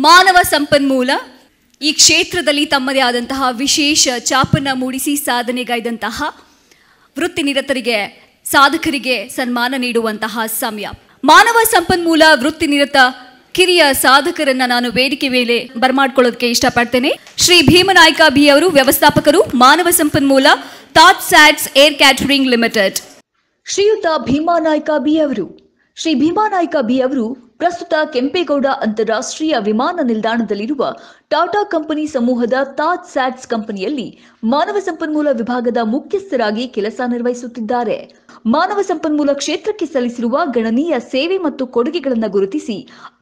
ಮಾನವ ಸಂಪನ್ಮೂಲ ಈ ಕ್ಷೇತ್ರದಲ್ಲಿ ತಮ್ಮದೇ ಆದಂತಹ ವಿಶೇಷ ಛಾಪನ್ನು ಮೂಡಿಸಿ ಸಾಧನೆಗೈದಂತಹ ವೃತ್ತಿನಿರತರಿಗೆ ಸಾಧಕರಿಗೆ ಸನ್ಮಾನ ನೀಡುವಂತಹ ಸಮಯ. ಮಾನವ ಸಂಪನ್ಮೂಲ ವೃತ್ತಿನಿರತ ಕಿರಿಯ ಸಾಧಕರನ್ನ ನಾನು ವೇದಿಕೆ ಮೇಲೆ ಬರಮಾಡ್ಕೊಳ್ಳೋದಕ್ಕೆ ಇಷ್ಟಪಡ್ತೇನೆ. ಶ್ರೀ ಭೀಮನಾಯ್ಕ ಬಿ ಅವರು ವ್ಯವಸ್ಥಾಪಕರು, ಮಾನವ ಸಂಪನ್ಮೂಲ, ತಾಜ್ ಸ್ಯಾಟ್ಸ್ ಏರ್ ಕ್ಯಾಟರಿಂಗ್ ಲಿಮಿಟೆಡ್. ಶ್ರೀಯುತ ಭೀಮನಾಯ್ಕ ಬಿ ಅವರು. ಶ್ರೀ ಭೀಮನಾಯ್ಕ ಬಿ ಅವರು ಪ್ರಸ್ತುತ ಕೆಂಪೇಗೌಡ ಅಂತಾರಾಷ್ಟ್ರೀಯ ವಿಮಾನ ನಿಲ್ದಾಣದಲ್ಲಿರುವ ಟಾಟಾ ಕಂಪನಿ ಸಮೂಹದ ತಾಜ್ ಸ್ಯಾಟ್ಸ್ ಕಂಪನಿಯಲ್ಲಿ ಮಾನವ ಸಂಪನ್ಮೂಲ ವಿಭಾಗದ ಮುಖ್ಯಸ್ಥರಾಗಿ ಕೆಲಸ ನಿರ್ವಹಿಸುತ್ತಿದ್ದಾರೆ. ಮಾನವ ಸಂಪನ್ಮೂಲ ಕ್ಷೇತ್ರಕ್ಕೆ ಸಲ್ಲಿಸಿರುವ ಗಣನೀಯ ಸೇವೆ ಮತ್ತು ಕೊಡುಗೆಗಳನ್ನು ಗುರುತಿಸಿ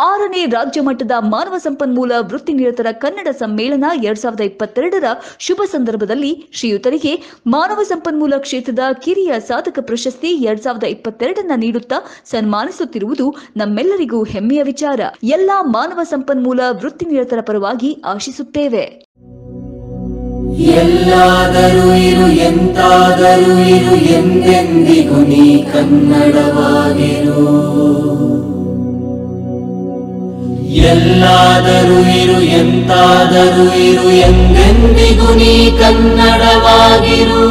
6ನೇ ರಾಜ್ಯ ಮಟ್ಟದ ಮಾನವ ಸಂಪನ್ಮೂಲ ವೃತ್ತಿನಿರತರ ಕನ್ನಡ ಸಮ್ಮೇಳನ 2022ರ ಶುಭ ಸಂದರ್ಭದಲ್ಲಿ ಶ್ರೀಯುತರಿಗೆ ಮಾನವ ಸಂಪನ್ಮೂಲ ಕ್ಷೇತ್ರದ ಕಿರಿಯ ಸಾಧಕ ಪ್ರಶಸ್ತಿ 2022ನ್ನ ನೀಡುತ್ತಾ ಸನ್ಮಾನಿಸುತ್ತಿರುವುದು ನಮ್ಮೆಲ್ಲರಿಗೂ ಹೆಮ್ಮೆಯ ವಿಚಾರ. ಎಲ್ಲಾ ಮಾನವ ಸಂಪನ್ಮೂಲ ವೃತ್ತಿನಿರತರ ಪರವಾಗಿ ಆಶಿಸುತ್ತೇವೆ. ಎಲ್ಲಾದರೂ ಇರು ಎಂತಾದರೂ ಇರು ಎಂದೆಂದಿಗೂ ನೀ ಕನ್ನಡವಾಗಿರು. ಎಲ್ಲಾದರೂ ಇರು ಎಂತಾದರೂ ಇರು ಎಂದೆಂದಿಗೂ ನೀ ಕನ್ನಡವಾಗಿರು.